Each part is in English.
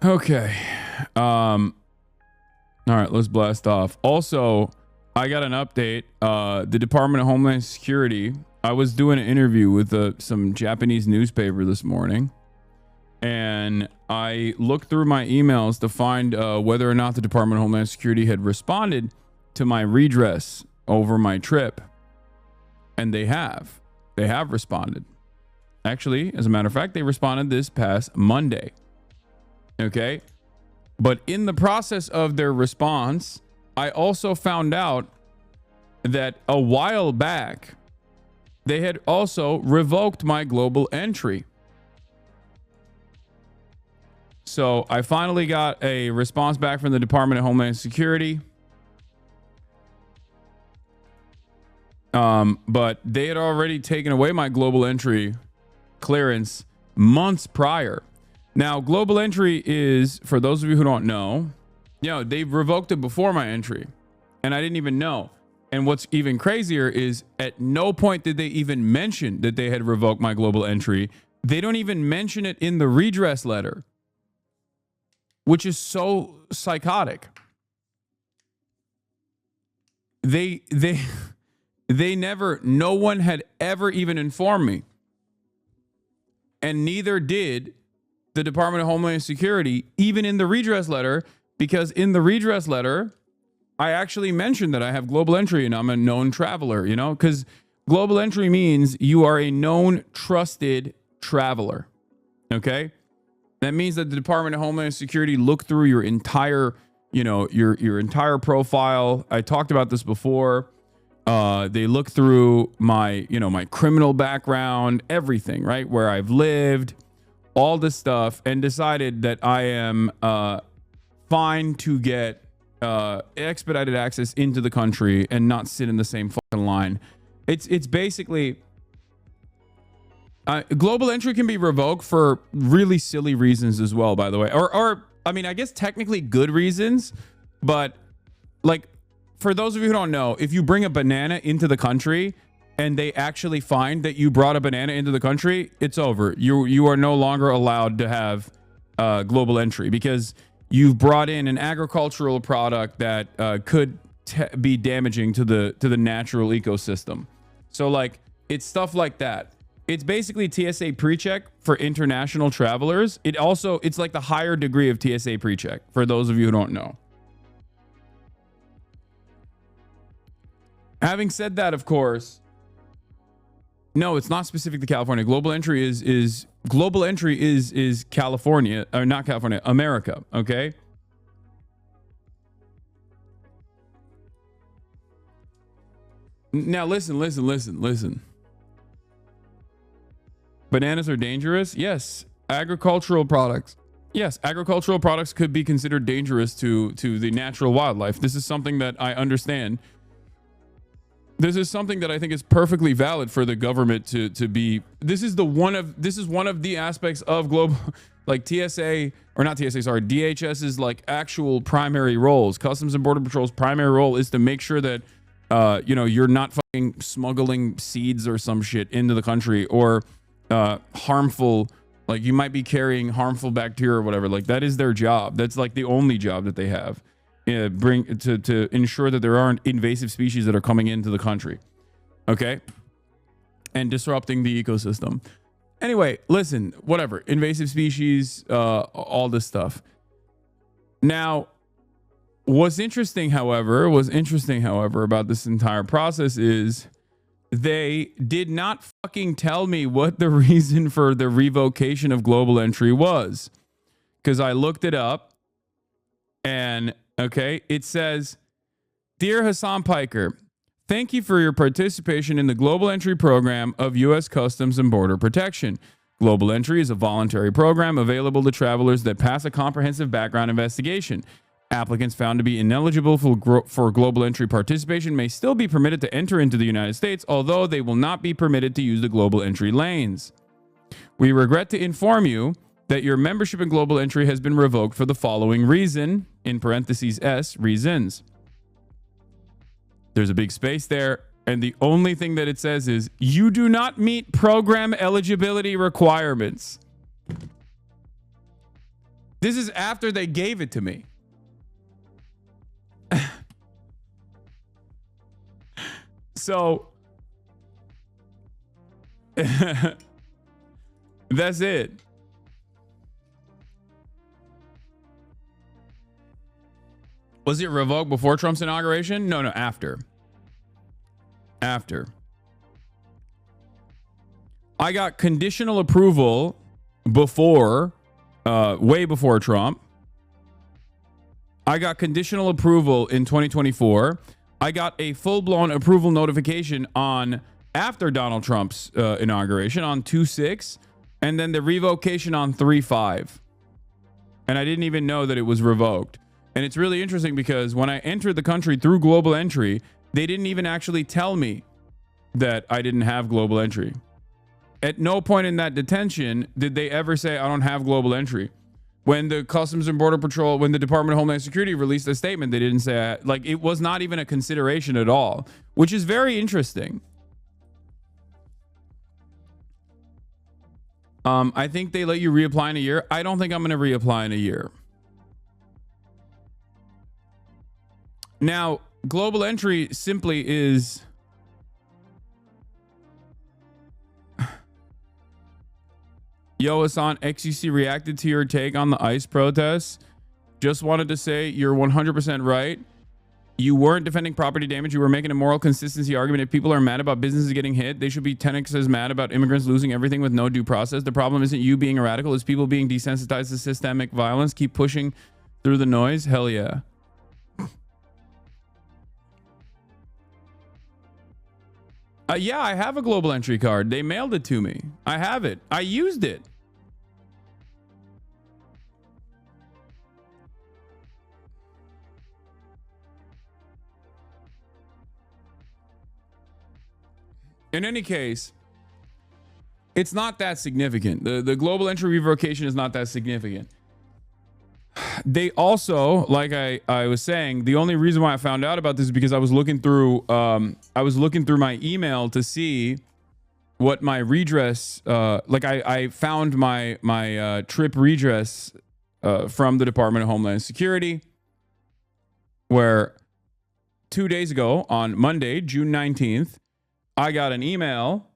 Okay. All right, let's blast off. Also, I got an update. The Department of Homeland Security, I was doing an interview with some Japanese newspaper this morning, and I looked through my emails to find whether or not the Department of Homeland Security had responded to my redress over my trip. And they have. They have responded. Actually, as a matter of fact, they responded this past Monday. Okay? But in the process of their response, I also found out that a while back, they had also revoked my global entry. So I finally got a response back from the Department of Homeland Security. But they had already taken away my global entry clearance months prior. Now, global entry is, for those of you who don't know, they've revoked it before my entry, and I didn't even know. And what's even crazier is at no point did they even mention that they had revoked my global entry. They don't even mention it in the redress letter, which is so psychotic. They never, no one had ever even informed me. And neither did the Department of Homeland Security, even in the redress letter, because in the redress letter, I actually mentioned that I have global entry and I'm a known traveler, because global entry means you are a known, trusted traveler. Okay? That means that the Department of Homeland Security looked through your entire, your entire profile. I talked about this before. They look through my, my criminal background, everything, right? Where I've lived, all this stuff, and decided that I am fine to get expedited access into the country and not sit in the same fucking line. It's basically global entry can be revoked for really silly reasons as well, by the way, or I mean, I guess technically good reasons, but like, for those of you who don't know, if you bring a banana into the country and they actually find that you brought a banana into the country, it's over. You are no longer allowed to have global entry because you've brought in an agricultural product that could be damaging to the natural ecosystem. So like, it's stuff like that. It's basically TSA pre-check for international travelers. It's like the higher degree of TSA pre-check for those of you who don't know. Having said that, of course, no, it's not specific to California. Global entry is California, or not California, America. Okay. Now listen. Bananas are dangerous. Yes. Agricultural products. Yes, agricultural products could be considered dangerous to the natural wildlife. This is something that I understand. This is something that I think is perfectly valid for the government to be. This is one of the aspects of global, like TSA, or not TSA, sorry, DHS's like actual primary roles. Customs and Border Patrol's primary role is to make sure that you're not fucking smuggling seeds or some shit into the country, or harmful, like you might be carrying harmful bacteria or whatever. Like that is their job. That's like the only job that they have. Bring to ensure that there aren't invasive species that are coming into the country, okay, and disrupting the ecosystem. Anyway, listen, whatever, invasive species, all this stuff. Now, what's interesting, however, about this entire process is they did not fucking tell me what the reason for the revocation of global entry was, because I looked it up, and okay, it says, "Dear Hassan Piker, thank you for your participation in the Global Entry Program of U.S. Customs and Border Protection. Global Entry is a voluntary program available to travelers that pass a comprehensive background investigation. Applicants found to be ineligible for Global Entry participation may still be permitted to enter into the United States, although they will not be permitted to use the Global Entry lanes. We regret to inform you that your membership in Global Entry has been revoked for the following reason," in parentheses S, reasons. There's a big space there, and the only thing that it says is, "You do not meet program eligibility requirements." This is after they gave it to me. So that's it. Was it revoked before Trump's inauguration? No, after. After. I got conditional approval before, way before Trump. I got conditional approval in 2024. I got a full-blown approval notification on after Donald Trump's inauguration on 2/6, and then the revocation on 3/5. And I didn't even know that it was revoked. And it's really interesting because when I entered the country through global entry, they didn't even actually tell me that I didn't have global entry. At no point in that detention did they ever say I don't have global entry. When the Customs and Border Patrol, when the Department of Homeland Security released a statement, they didn't say, like, it was not even a consideration at all, which is very interesting. I think they let you reapply in a year. I don't think I'm going to reapply in a year. Now, global entry simply is... Yo, Hassan, XUC reacted to your take on the ICE protests. Just wanted to say you're 100% right. You weren't defending property damage. You were making a moral consistency argument. If people are mad about businesses getting hit, they should be 10x as mad about immigrants losing everything with no due process. The problem isn't you being a radical. It's people being desensitized to systemic violence. Keep pushing through the noise. Hell yeah. Yeah, I have a global entry card. They mailed it to me. I have it. I used it. In any case, it's not that significant. The global entry revocation is not that significant. They also, like I was saying, the only reason why I found out about this is because I was looking through my email to see what my redress, I found my trip redress from the Department of Homeland Security, where 2 days ago on Monday, June 19th, I got an email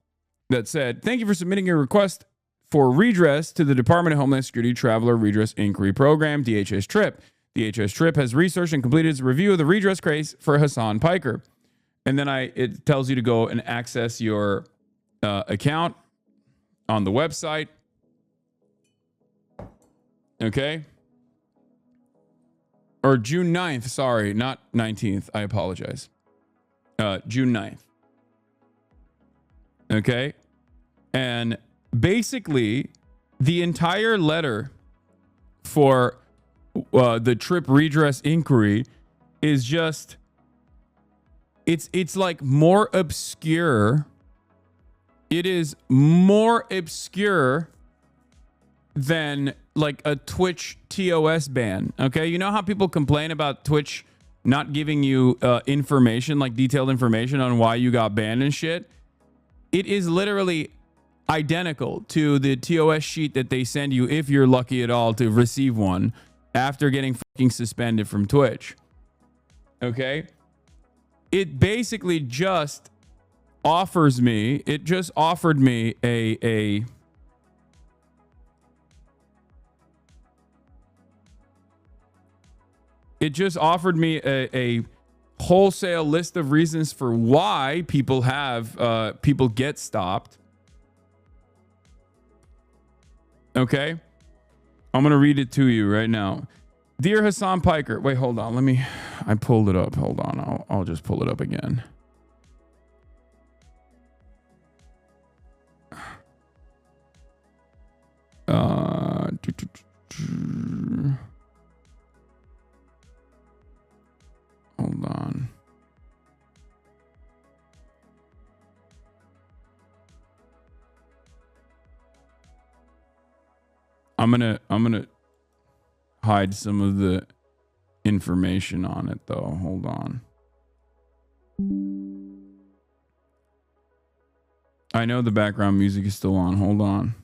that said, "Thank you for submitting your request for redress to the Department of Homeland Security Traveler Redress Inquiry Program, DHS TRIP. DHS TRIP has researched and completed its review of the redress case for Hassan Piker." And then it tells you to go and access your account on the website. Okay. Or June 9th. Sorry, not 19th. I apologize. June 9th. Okay. And basically, the entire letter for the trip redress inquiry is just, it's like more obscure. It is more obscure than like a Twitch TOS ban. Okay. You know how people complain about Twitch not giving you information, like detailed information on why you got banned and shit? It is literally identical to the TOS sheet that they send you if you're lucky at all to receive one after getting fucking suspended from Twitch. Okay? It basically just offers me, it just offered me a wholesale list of reasons for why people get stopped. Okay, I'm gonna read it to you right now. Dear Hassan Piker, wait, hold on. I pulled it up. Hold on, I'll just pull it up again. Hold on. I'm gonna hide some of the information on it though. Hold on. I know the background music is still on. Hold on.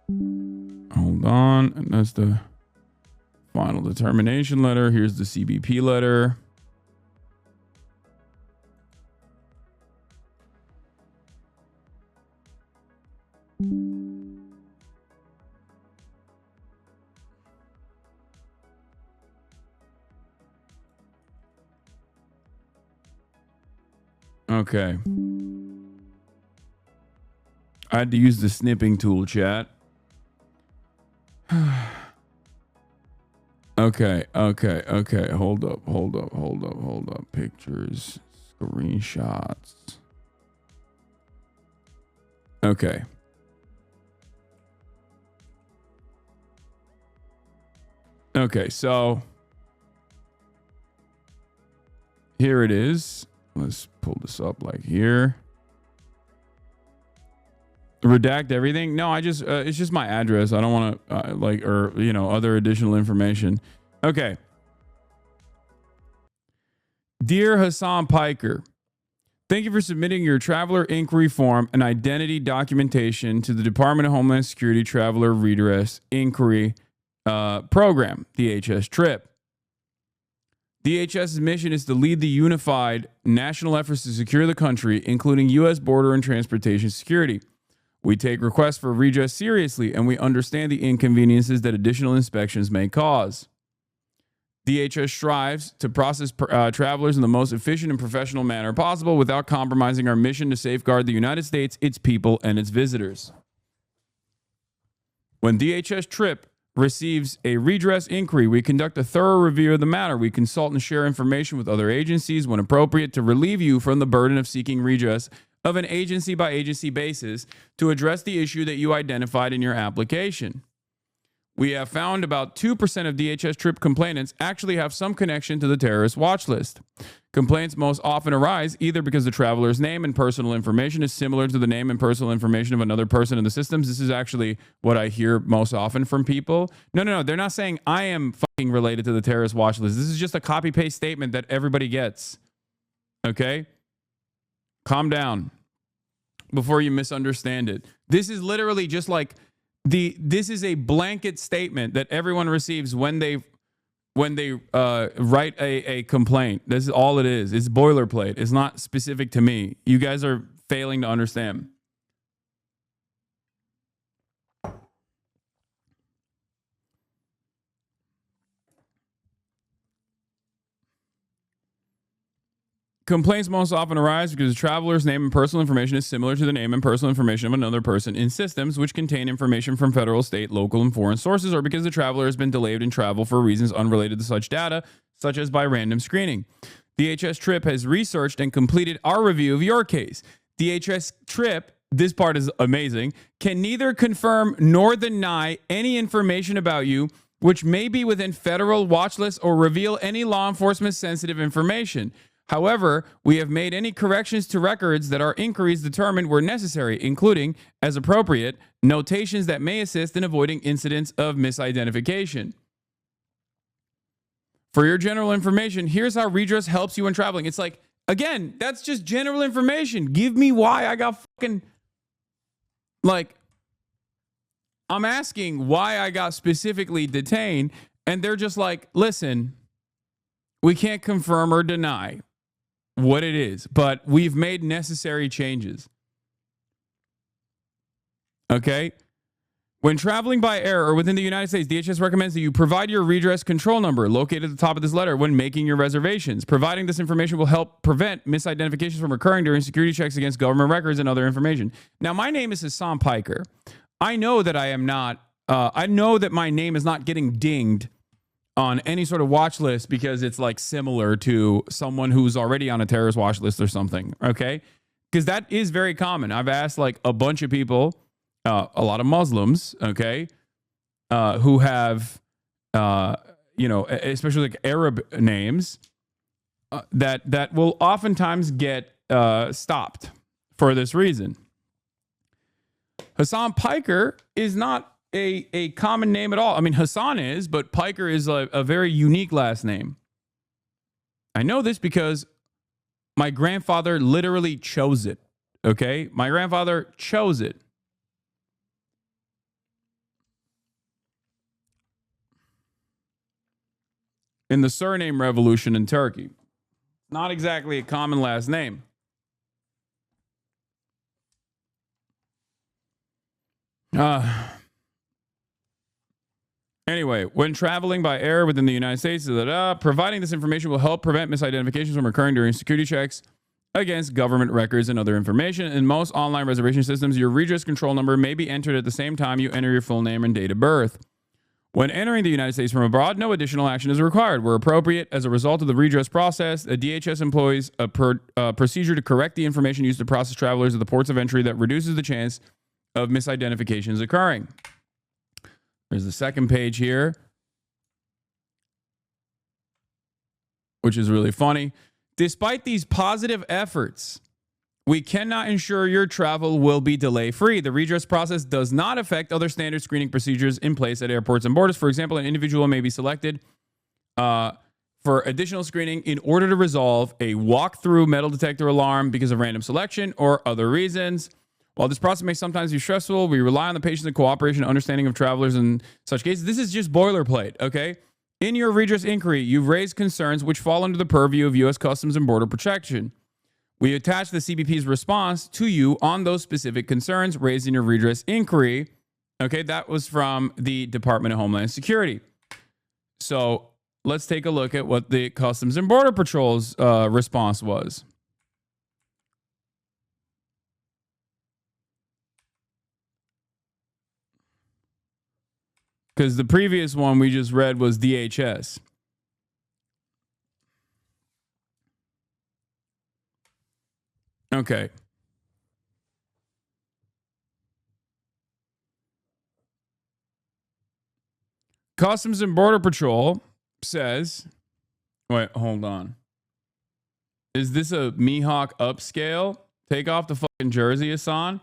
Hold on. And that's the final determination letter. Here's the CBP letter. Okay. I had to use the snipping tool, chat. Okay. Hold up. Pictures, screenshots. Okay. Okay, so here it is. Let's pull this up like here. Redact everything. No, I just it's just my address. I don't want to or other additional information. Okay. Dear Hassan Piker, thank you for submitting your traveler inquiry form and identity documentation to the Department of Homeland Security Traveler Redress Inquiry Program, DHS TRIP. DHS's mission is to lead the unified national efforts to secure the country, including U.S. border and transportation security. We take requests for redress seriously, and we understand the inconveniences that additional inspections may cause. DHS strives to process travelers in the most efficient and professional manner possible without compromising our mission to safeguard the United States, its people, and its visitors. When DHS TRIP receives a redress inquiry, we conduct a thorough review of the matter. We consult and share information with other agencies when appropriate to relieve you from the burden of seeking redress of an agency-by-agency basis to address the issue that you identified in your application. We have found about 2% of DHS TRIP complainants actually have some connection to the terrorist watch list. Complaints most often arise either because the traveler's name and personal information is similar to the name and personal information of another person in the systems. This is actually what I hear most often from people. No. They're not saying I am fucking related to the terrorist watch list. This is just a copy-paste statement that everybody gets. Okay? Calm down before you misunderstand it. This is literally just like this is a blanket statement that everyone receives when they write a complaint. This is all it is. It's boilerplate. It's not specific to me. You guys are failing to understand. Complaints most often arise because the traveler's name and personal information is similar to the name and personal information of another person in systems which contain information from federal, state, local, and foreign sources, or because the traveler has been delayed in travel for reasons unrelated to such data, such as by random screening. DHS TRIP has researched and completed our review of your case. DHS TRIP, this part is amazing, can neither confirm nor deny any information about you which may be within federal watch lists or reveal any law enforcement sensitive information. However, we have made any corrections to records that our inquiries determined were necessary, including, as appropriate, notations that may assist in avoiding incidents of misidentification. For your general information, here's how redress helps you when traveling. It's like, again, that's just general information. Give me why I got fucking... Like, I'm asking why I got specifically detained, and they're just like, listen, we can't confirm or deny what it is, but we've made necessary changes. Okay? When traveling by air or within the United States, DHS recommends that you provide your redress control number located at the top of this letter when making your reservations. Providing this information will help prevent misidentifications from occurring during security checks against government records and other information. Now, my name is Hassan Piker. I know that I am not, I know that my name is not getting dinged on any sort of watch list because it's like similar to someone who's already on a terrorist watch list or something, okay? Because that is very common. I've asked like a bunch of people, a lot of Muslims, okay, who have, especially like Arab names, that will oftentimes get stopped for this reason. Hassan Piker is not a common name at all. I mean, Hassan is, but Piker is a very unique last name. I know this because my grandfather literally chose it. Okay? My grandfather chose it. in the surname revolution in Turkey. Not exactly a common last name. Anyway, when traveling by air within the United States, providing this information will help prevent misidentifications from occurring during security checks against government records and other information. In most online reservation systems, your redress control number may be entered at the same time you enter your full name and date of birth. When entering the United States from abroad, no additional action is required. Where appropriate, as a result of the redress process, a DHS employs a procedure to correct the information used to process travelers at the ports of entry that reduces the chance of misidentifications occurring. There's the second page here, which is really funny. Despite these positive efforts, we cannot ensure your travel will be delay-free. The redress process does not affect other standard screening procedures in place at airports and borders. For example, an individual may be selected for additional screening in order to resolve a walk-through metal detector alarm because of random selection or other reasons. While this process may sometimes be stressful, we rely on the patience and cooperation and understanding of travelers in such cases. This is just boilerplate, okay? In your redress inquiry, you've raised concerns which fall under the purview of U.S. Customs and Border Protection. We attach the CBP's response to you on those specific concerns raised in your redress inquiry. Okay, that was from the Department of Homeland Security. So let's take a look at what the Customs and Border Patrol's response was. Because the previous one we just read was DHS. Okay. Customs and Border Patrol says, wait, hold on. Is this a Mihawk upscale? Take off the fucking jersey, Hassan.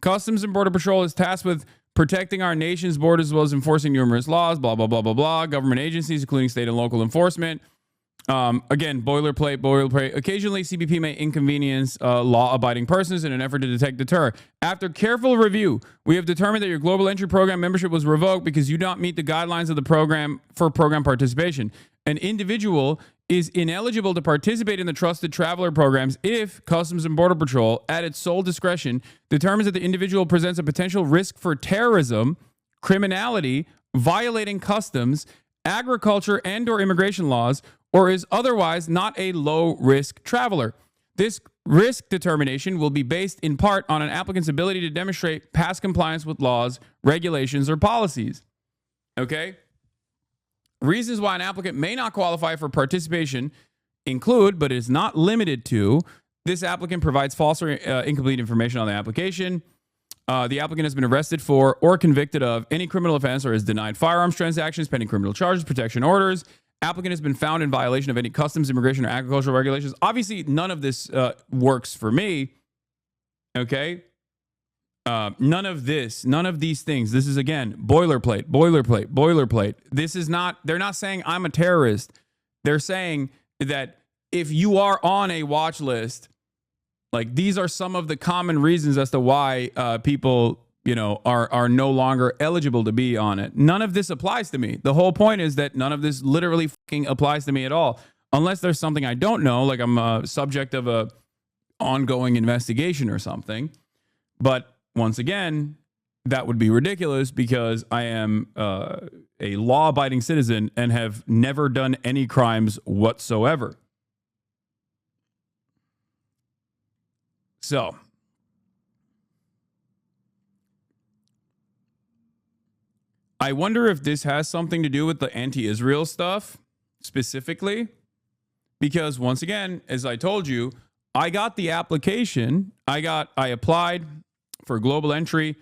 Customs and Border Patrol is tasked with protecting our nation's borders as well as enforcing numerous laws, blah, blah, blah, blah, blah. Government agencies, including state and local enforcement. Again, boilerplate. Occasionally, CBP may inconvenience law-abiding persons in an effort to detect, deter. After careful review, we have determined that your global entry program membership was revoked because you don't meet the guidelines of the program for program participation. An individual is ineligible to participate in the trusted traveler programs if Customs and Border Patrol, at its sole discretion, determines that the individual presents a potential risk for terrorism, criminality, violating customs, agriculture, and/or immigration laws, or is otherwise not a low-risk traveler. This risk determination will be based in part on an applicant's ability to demonstrate past compliance with laws, regulations, or policies. Okay? Reasons why an applicant may not qualify for participation include, but is not limited to, this applicant provides false or incomplete information on the application. The applicant has been arrested for or convicted of any criminal offense or has denied firearms transactions, pending criminal charges, protection orders. Applicant has been found in violation of any customs, immigration, or agricultural regulations. Obviously, none of this works for me. Okay? None of these things. This is, again, boilerplate. This is not, they're not saying I'm a terrorist. They're saying that if you are on a watch list, like, these are some of the common reasons as to why people, are no longer eligible to be on it. None of this applies to me. The whole point is that none of this literally fucking applies to me at all. Unless there's something I don't know, like I'm a subject of a ongoing investigation or something. But once again, that would be ridiculous because I am a law-abiding citizen and have never done any crimes whatsoever. So, I wonder if this has something to do with the anti-Israel stuff specifically, because once again, as I told you, I got the application. I applied for global entry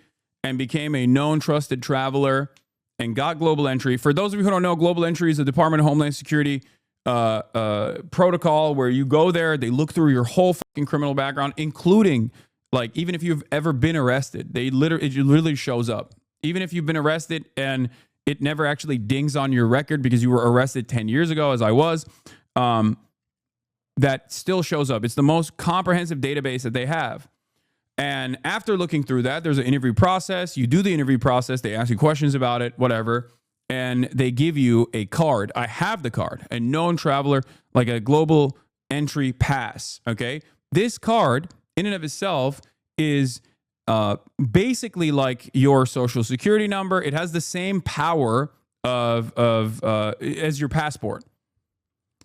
and became a known trusted traveler and got global entry. For those of you who don't know, global entry is the Department of Homeland Security protocol where you go there, they look through your whole fucking criminal background, including, like, even if you've ever been arrested, it literally shows up. Even if you've been arrested and it never actually dings on your record because you were arrested 10 years ago, as I was, that still shows up. It's the most comprehensive database that they have. And after looking through that, there's an interview process. You do the interview process. They ask you questions about it, whatever. and they give you a card. I have the card, a known traveler, like a global entry pass. Okay. This card in and of itself is basically like your social security number. It has the same power of as your passport.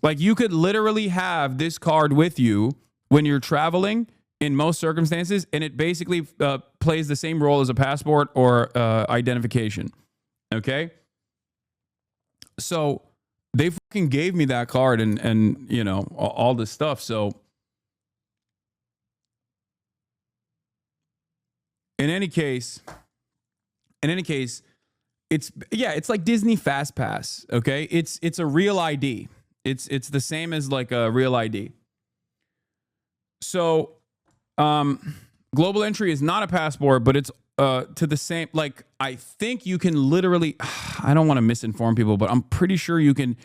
Like you could literally have this card with you when you're traveling in most circumstances, and it basically plays the same role as a passport or identification. Okay. So they fucking gave me that card and you know, all this stuff. So in any case, it's like Disney Fast Pass. Okay. It's a real ID. It's the same as like a real ID. So, global entry is not a passport, but it's to the same, like, I think you can literally, I don't want to misinform people, but I'm pretty sure you can,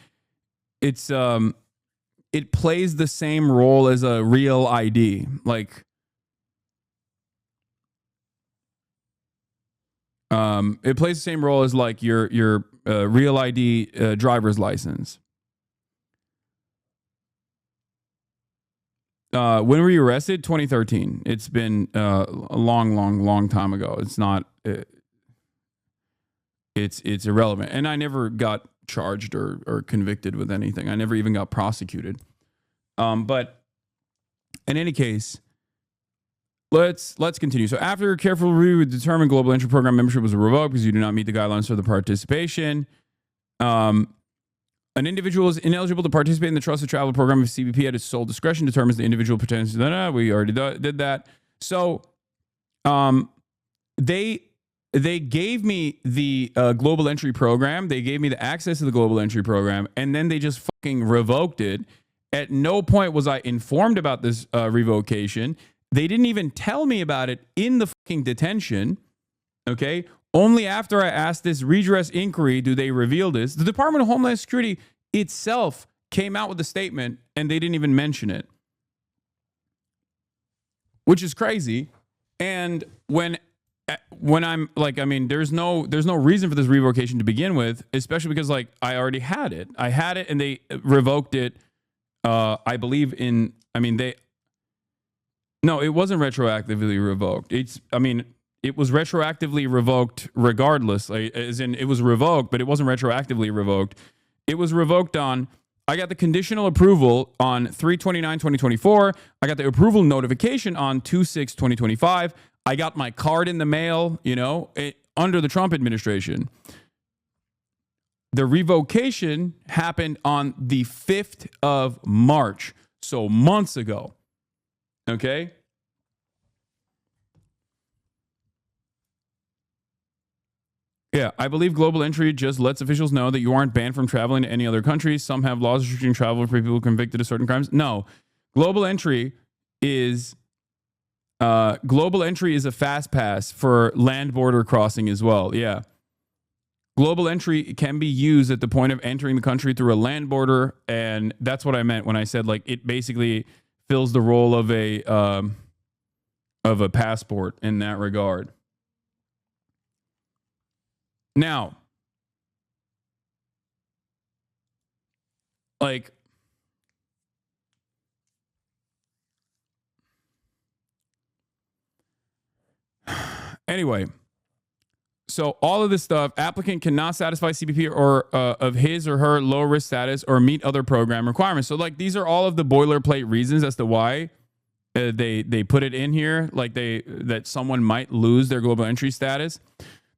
it plays the same role as a real ID. Like, it plays the same role as like your real ID driver's license. When were you arrested? 2013. It's been a long time ago. It's not. It's irrelevant. And I never got charged or convicted with anything. I never even got prosecuted. But in any case, let's continue. So after careful review, we determined global entry program membership was revoked because you do not meet the guidelines for the participation. An individual is ineligible to participate in the trusted travel program if CBP at its sole discretion determines the individual potential. We already did that. So, they gave me the global entry program. They gave me the access to the global entry program, and then they just fucking revoked it. At no point was I informed about this revocation. They didn't even tell me about it in the fucking detention. Okay. Only after I asked this redress inquiry do they reveal this. The Department of Homeland Security itself came out with a statement and they didn't even mention it, which is crazy. And when I'm like, I mean, there's no reason for this revocation to begin with, especially because like I already had it. I had it and they revoked it. I believe in, I mean, no, it wasn't retroactively revoked. It was retroactively revoked regardless, like, as in it was revoked, but it wasn't retroactively revoked. It was revoked on, I got the conditional approval on 3/29/2024. I got the approval notification on 2/6/2025. I got my card in the mail, under the Trump administration. The revocation happened on the 5th of March, so months ago. Okay? Yeah, I believe global entry just lets officials know that you aren't banned from traveling to any other countries. Some have laws restricting travel for people convicted of certain crimes. No, global entry is a fast pass for land border crossing as well. Yeah, global entry can be used at the point of entering the country through a land border, and that's what I meant when I said like it basically fills the role of a passport in that regard. Now, like, anyway, so all of this stuff, applicant cannot satisfy CBP or of his or her low risk status or meet other program requirements. So like these are all of the boilerplate reasons as to why they put it in here, like that someone might lose their global entry status.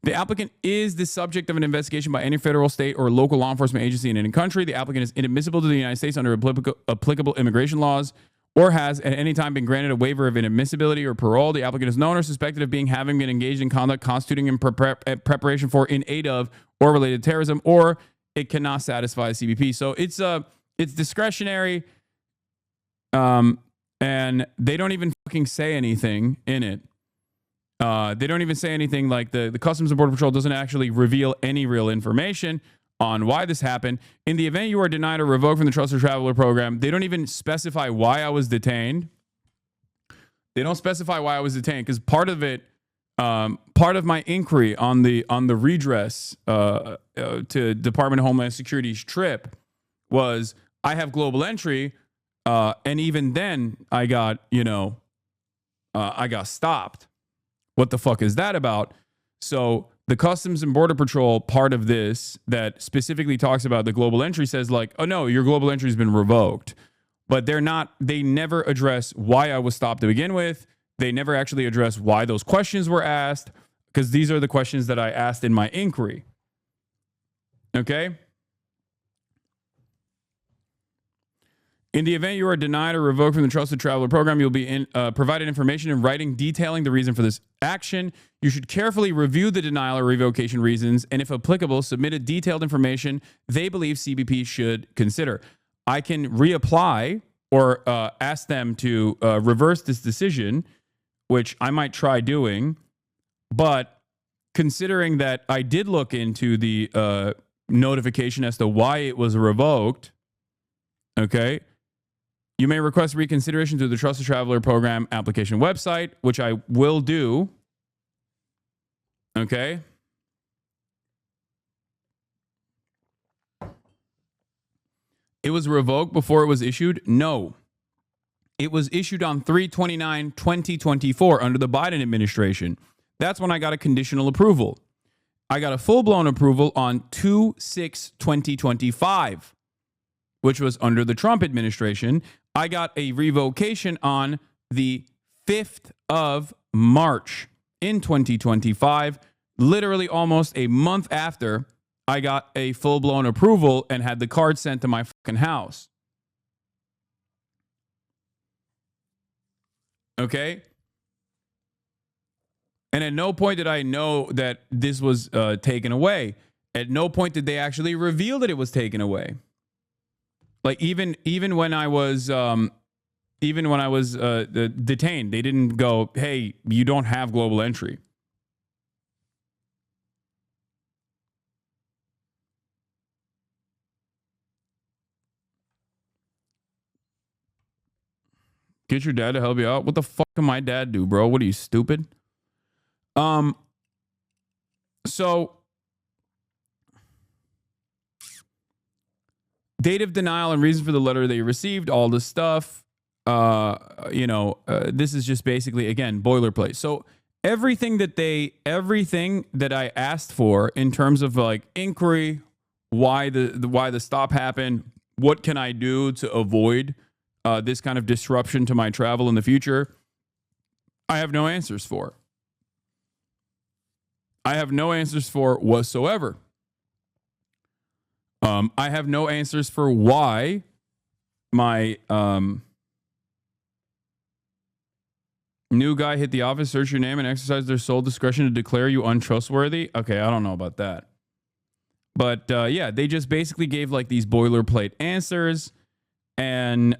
The applicant is the subject of an investigation by any federal, state, or local law enforcement agency in any country. The applicant is inadmissible to the United States under applicable immigration laws or has at any time been granted a waiver of inadmissibility or parole. The applicant is known or suspected of having been engaged in conduct constituting in preparation for, in aid of, or related to terrorism, or it cannot satisfy CBP. So it's discretionary, and they don't even fucking say anything in it. They don't even say anything, like the Customs and Border Patrol doesn't actually reveal any real information on why this happened. In the event you are denied or revoked from the Trusted Traveler program, they don't even specify why I was detained. They don't specify why I was detained because part of it, Part of my inquiry on the redress to Department of Homeland Security's trip was I have global entry, and even then I got I got stopped. What the fuck is that about? So the Customs and Border Patrol part of this that specifically talks about the global entry says like, oh no, your global entry has been revoked. But they never address why I was stopped to begin with. They never actually address why those questions were asked, because these are the questions that I asked in my inquiry. Okay? In the event you are denied or revoked from the Trusted Traveler Program, you'll be provided information in writing detailing the reason for this action. You should carefully review the denial or revocation reasons, and if applicable, submit a detailed information they believe CBP should consider. I can reapply or ask them to reverse this decision, which I might try doing. But considering that I did look into the notification as to why it was revoked, okay, you may request reconsideration through the Trusted Traveler Program application website, which I will do. Okay. It was revoked before it was issued? No. It was issued on 3/29/2024 under the Biden administration. That's when I got a conditional approval. I got a full-blown approval on 2/6/2025, which was under the Trump administration. I got a revocation on the 5th of March in 2025, literally almost a month after I got a full-blown approval and had the card sent to my fucking house. Okay? And at no point did I know that this was taken away. At no point did they actually reveal that it was taken away. Like even when I was detained, they didn't go, "Hey, you don't have global entry." Get your dad to help you out. What the fuck can my dad do, bro? What are you, stupid? So date of denial and reason for the letter they received, all this stuff. This is just basically, again, boilerplate. So everything that I asked for in terms of like inquiry, why the stop happened, what can I do to avoid this kind of disruption to my travel in the future, I have no answers for. I have no answers for whatsoever. I have no answers for why my new guy hit the office, search your name, and exercise their sole discretion to declare you untrustworthy. Okay, I don't know about that. But yeah, they just basically gave like these boilerplate answers. And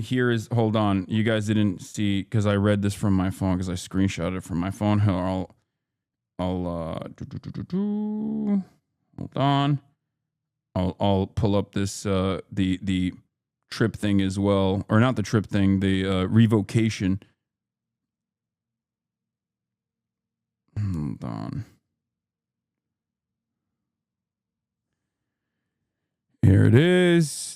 here is, hold on, you guys didn't see, because I read this from my phone, because I screenshotted it from my phone. Hold on. I'll pull up this the trip thing as well, or not the trip thing, the revocation. Hold on. Here it is.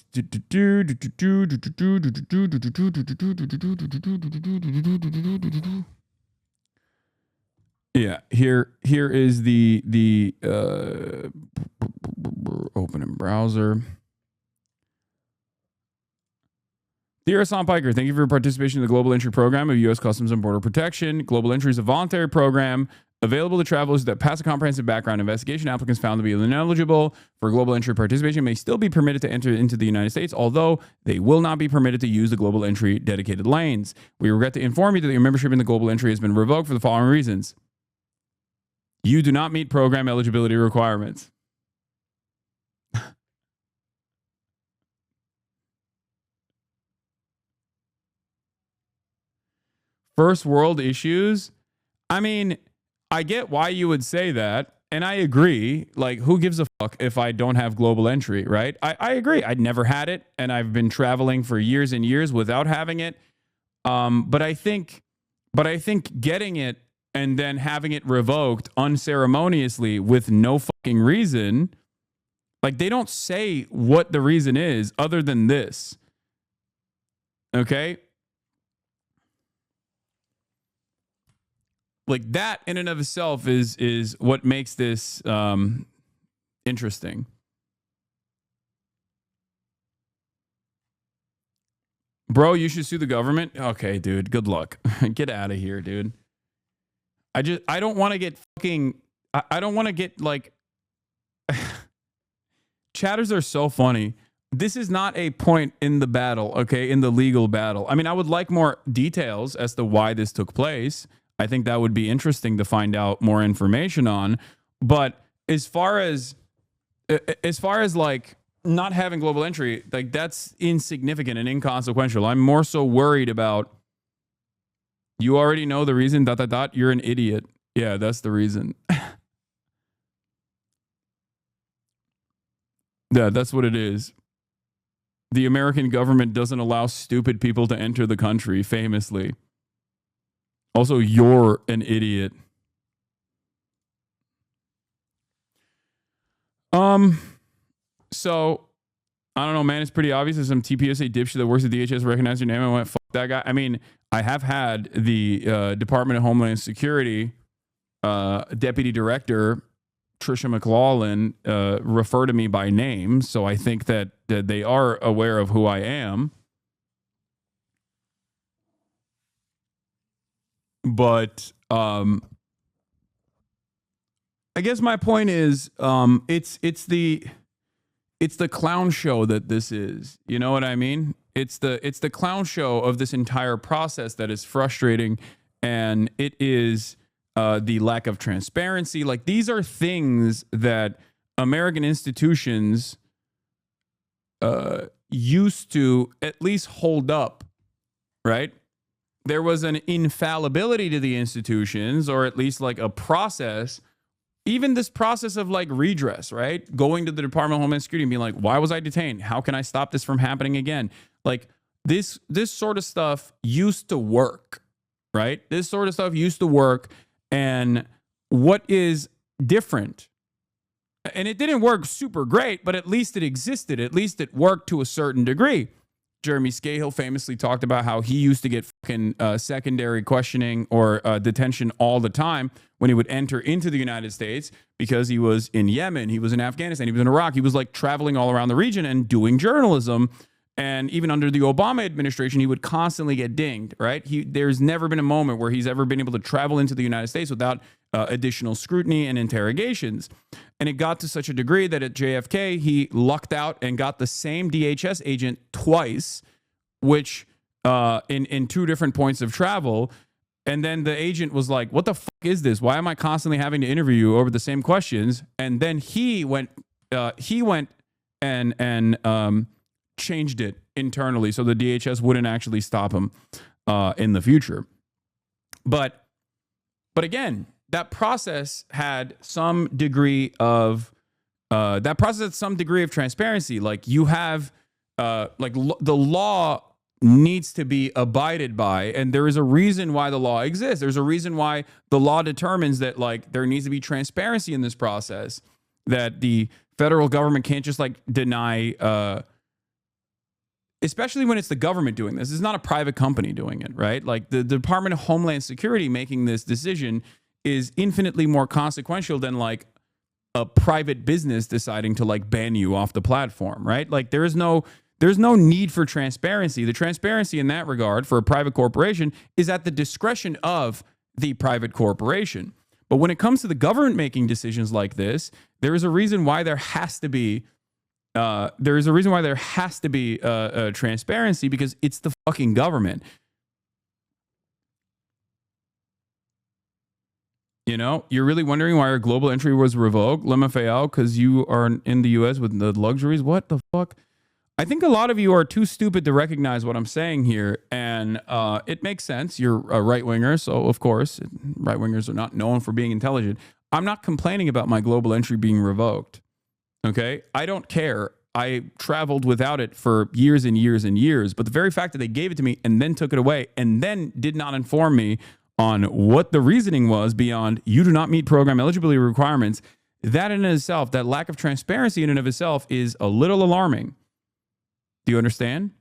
Yeah, here is the open in browser. Dear Hassan Piker, thank you for your participation in the Global Entry Program of U.S. Customs and Border Protection. Global Entry is a voluntary program available to travelers that pass a comprehensive background investigation. Applicants found to be ineligible for global entry participation may still be permitted to enter into the United States, although they will not be permitted to use the global entry dedicated lanes. We regret to inform you that your membership in the global entry has been revoked for the following reasons. You do not meet program eligibility requirements. First world issues? I mean, I get why you would say that, and I agree. Like, who gives a fuck if I don't have global entry, right? I agree. I'd never had it, and I've been traveling for years and years without having it. But I think getting it, and then having it revoked unceremoniously with no fucking reason. Like, they don't say what the reason is other than this. Okay? Like, that in and of itself is what makes this interesting. Bro, you should sue the government. Okay, dude, good luck. Get out of here, dude. I don't want to get fucking, I don't want to get like, chatters are so funny. This is not a point in the battle, okay, in the legal battle. I mean, I would like more details as to why this took place. I think that would be interesting to find out more information on. But as far as like not having global entry, like, that's insignificant and inconsequential. I'm more so worried about, you already know the reason, ... You're an idiot. Yeah, that's the reason. Yeah, that's what it is. The American government doesn't allow stupid people to enter the country, famously. Also, you're an idiot. So, I don't know, man. It's pretty obvious that some TPSA dipshit that works at DHS recognized your name and went, fuck that guy. I mean, I have had the Department of Homeland Security Deputy Director, Tricia McLaughlin, refer to me by name. So I think that they are aware of who I am. But I guess my point is, it's the clown show that this is. You know what I mean? It's the clown show of this entire process that is frustrating, and it is the lack of transparency. Like, these are things that American institutions used to at least hold up, right? There was an infallibility to the institutions, or at least like a process. Even this process of like redress, right? Going to the Department of Homeland Security and being like, why was I detained? How can I stop this from happening again? Like, this sort of stuff used to work, right? This sort of stuff used to work. And what is different? And it didn't work super great, but at least it existed. At least it worked to a certain degree. Jeremy Scahill famously talked about how he used to get fucking secondary questioning or detention all the time when he would enter into the United States, because he was in Yemen, he was in Afghanistan, he was in Iraq. He was like traveling all around the region and doing journalism. And even under the Obama administration, he would constantly get dinged, right? There's never been a moment where he's ever been able to travel into the United States without additional scrutiny and interrogations. And it got to such a degree that at JFK, he lucked out and got the same DHS agent twice, which in two different points of travel. And then the agent was like, what the fuck is this? Why am I constantly having to interview you over the same questions? And then he went and changed it internally so the DHS wouldn't actually stop him in the future. But again, that process had some degree of transparency. Like, you have the law needs to be abided by, and there is a reason why the law exists. There's a reason why the law determines that, like, there needs to be transparency in this process, that the federal government can't just like deny especially when it's the government doing this. It's not a private company doing it, right? Like, the Department of Homeland Security making this decision is infinitely more consequential than like a private business deciding to like ban you off the platform, right? Like, there's no need for transparency. The transparency in that regard for a private corporation is at the discretion of the private corporation. But when it comes to the government making decisions like this, there is a reason why there has to be transparency, because it's the fucking government. You know, you're really wondering why our global entry was revoked, LMFAO, because you are in the U.S. with the luxuries. What the fuck? I think a lot of you are too stupid to recognize what I'm saying here, and it makes sense. You're a right-winger, so of course, right-wingers are not known for being intelligent. I'm not complaining about my global entry being revoked. Okay, I don't care. I traveled without it for years and years and years. But the very fact that they gave it to me and then took it away and then did not inform me on what the reasoning was beyond you do not meet program eligibility requirements, that in itself, that lack of transparency in and of itself is a little alarming. Do you understand?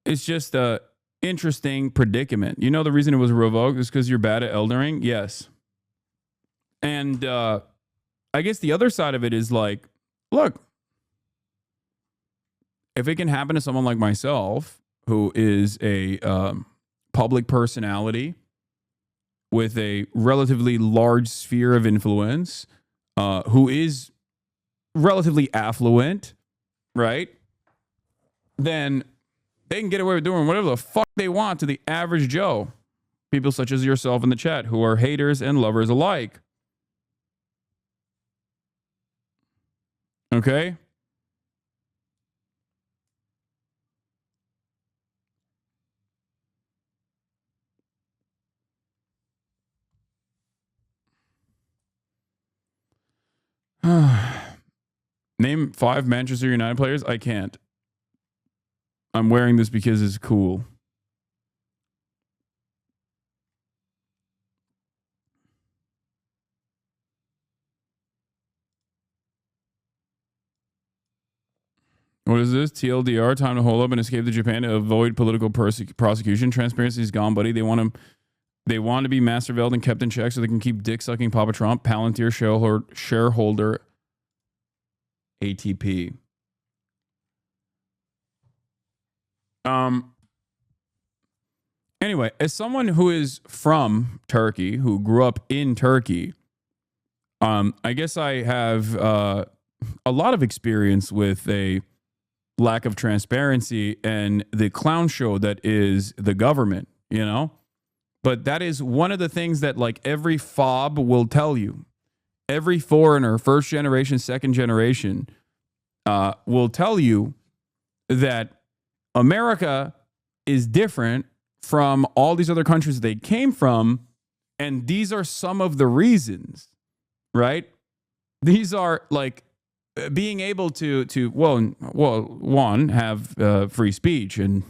It's just a interesting predicament. You know the reason it was revoked is because you're bad at eldering? Yes. And I guess the other side of it is like, look, if it can happen to someone like myself, who is a public personality with a relatively large sphere of influence, who is relatively affluent, right? Then they can get away with doing whatever the fuck they want to the average Joe. People such as yourself in the chat who are haters and lovers alike. Okay? Name 5 Manchester United players. I can't. I'm wearing this because it's cool. What is this? TLDR, time to hold up and escape to Japan to avoid political prosecution. Transparency is gone, buddy. They want to be master veiled and kept in check so they can keep dick sucking Papa Trump. Palantir shareholder ATP. Anyway, as someone who is from Turkey, who grew up in Turkey, I guess I have a lot of experience with a lack of transparency and the clown show that is the government, you know? But that is one of the things that like every fob will tell you. Every foreigner, first generation, second generation, will tell you that America is different from all these other countries they came from. And these are some of the reasons, right? These are like being able to one, have free speech and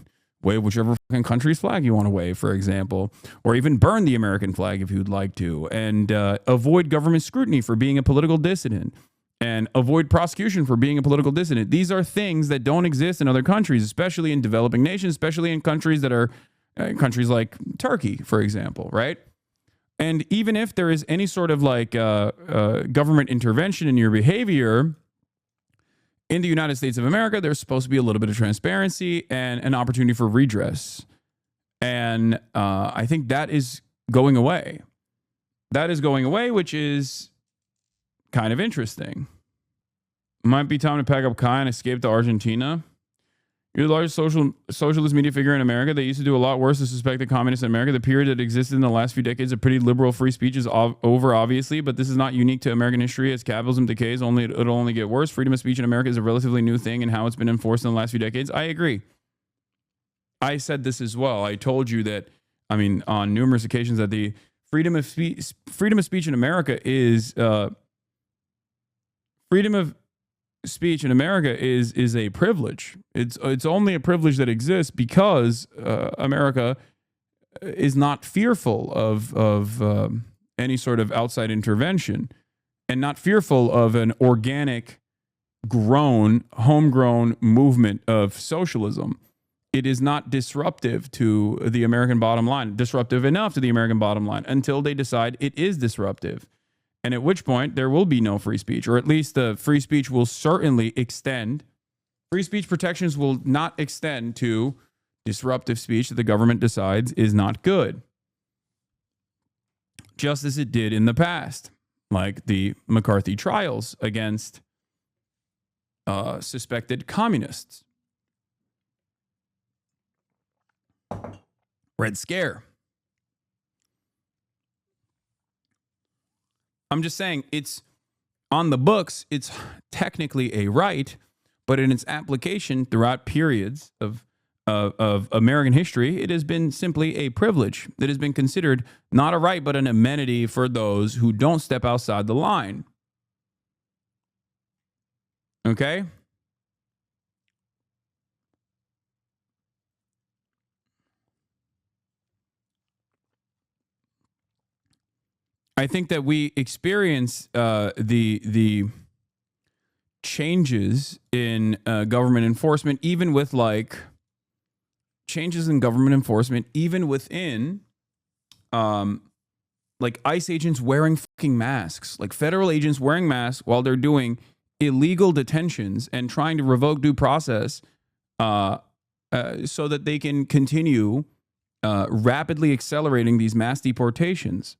wave whichever fucking country's flag you want to wave, for example, or even burn the American flag if you'd like to, and avoid government scrutiny for being a political dissident, and avoid prosecution for being a political dissident. These are things that don't exist in other countries, especially in developing nations, especially in countries that are countries like Turkey, for example, right? And even if there is any sort of like government intervention in your behavior in the United States of America, there's supposed to be a little bit of transparency and an opportunity for redress. And I think that is going away. That is going away, which is kind of interesting. Might be time to pack up Kai and escape to Argentina. You're the largest socialist media figure in America. They used to do a lot worse to suspect the communists in America. The period that existed in the last few decades of pretty liberal free speech is over, obviously, but this is not unique to American history. As capitalism decays, it'll only get worse. Freedom of speech in America is a relatively new thing, and how it's been enforced in the last few decades, I agree. I said this as well. I told you that, I mean, on numerous occasions, that the freedom of speech in America is freedom of speech in America is a privilege. It's only a privilege that exists because America is not fearful of any sort of outside intervention, and not fearful of an organic, homegrown movement of socialism. It is not disruptive to the American bottom line, disruptive enough to the American bottom line until they decide it is disruptive. And at which point there will be no free speech, or at least the free speech will certainly extend. Free speech protections will not extend to disruptive speech that the government decides is not good, just as it did in the past, like the McCarthy trials against suspected communists. Red Scare. I'm just saying, it's on the books, it's technically a right, but in its application throughout periods of of American history, it has been simply a privilege that has been considered not a right, but an amenity for those who don't step outside the line. Okay? I think that we experience the changes in government enforcement, even with like changes in government enforcement, even within like ICE agents wearing fucking masks, like federal agents wearing masks while they're doing illegal detentions and trying to revoke due process so that they can continue rapidly accelerating these mass deportations.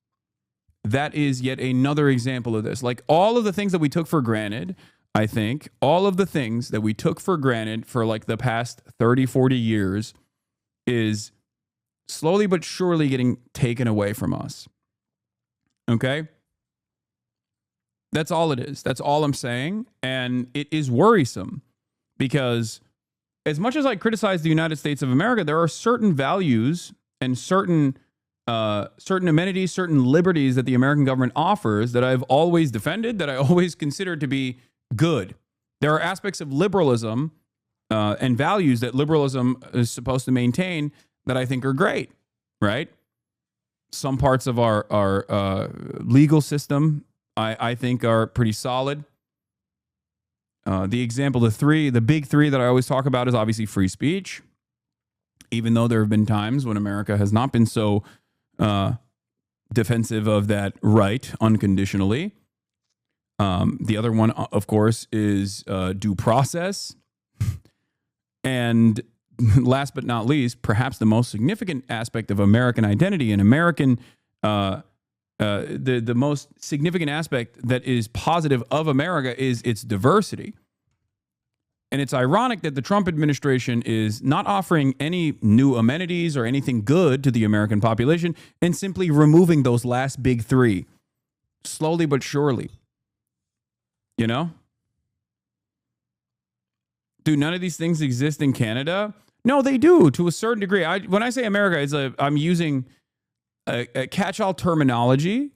That is yet another example of this. Like all of the things that we took for granted, I think, all of the things that we took for granted for like the past 30, 40 years is slowly but surely getting taken away from us. Okay? That's all it is. That's all I'm saying. And it is worrisome because as much as I criticize the United States of America, there are certain values and certain amenities, certain liberties that the American government offers that I've always defended, that I always considered to be good. There are aspects of liberalism and values that liberalism is supposed to maintain that I think are great, right? Some parts of our legal system I think are pretty solid. The example, the big three that I always talk about is obviously free speech, even though there have been times when America has not been so defensive of that right unconditionally. The other one, of course, is due process. And last but not least, perhaps the most significant aspect of American identity and American, the most significant aspect that is positive of America is its diversity. And it's ironic that the Trump administration is not offering any new amenities or anything good to the American population and simply removing those last big three slowly but surely. You know? Do none of these things exist in Canada? No, they do to a certain degree. When I say America, I'm using a catch-all terminology.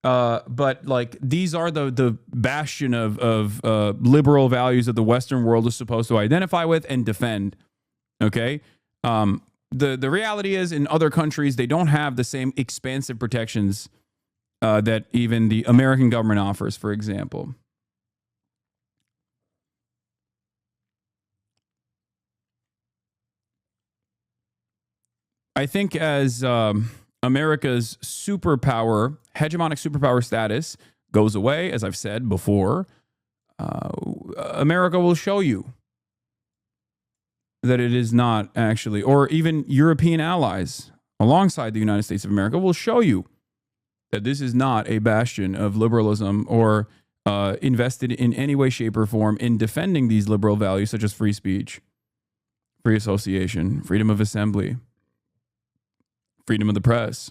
But like these are the bastion of liberal values that the Western world is supposed to identify with and defend. Okay, the reality is in other countries they don't have the same expansive protections that even the American government offers. For example, I think as America's hegemonic superpower status goes away, as I've said before, America will show you that it is not actually, or even European allies alongside the United States of America will show you that this is not a bastion of liberalism or invested in any way, shape, or form in defending these liberal values such as free speech, free association, freedom of assembly, freedom of the press.